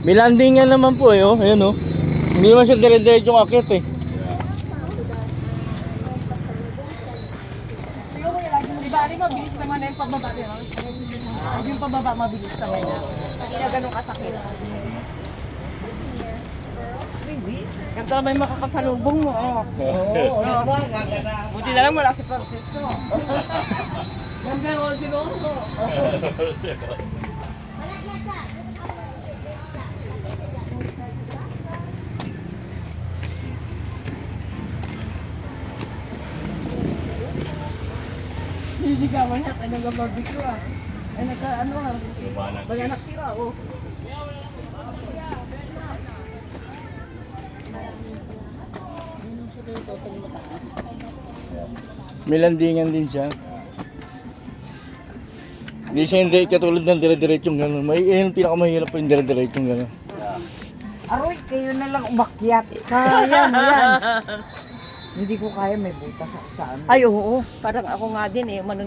May landing nga naman po eh, oh. Ayan oh. Hindi naman siya dire-diretso yung akit eh. Di ba, mabilis naman na yung pababa niya? Yung pababa mabilis naman na. Hindi na ganun kasakit. Ganito naman yung makakasalubong mo. Oo. Buti na lang wala si Francisco. Ganda roll si Rosso. Niligawan niya, anong gabarbecue ah. Ay nagka-ano ah. Baga nakira oh. May landingan din siya. Hindi siya hindi katulad ng dire-diretsong gano'n. May yung pinakamahirap po yung dire-diretsong gano'n. Aroy, kayo na lang umakyat. Kaya mo yan. Hindi ko kaya, may butas ako sa ano. Ay oo, parang ako nga din eh. Umano na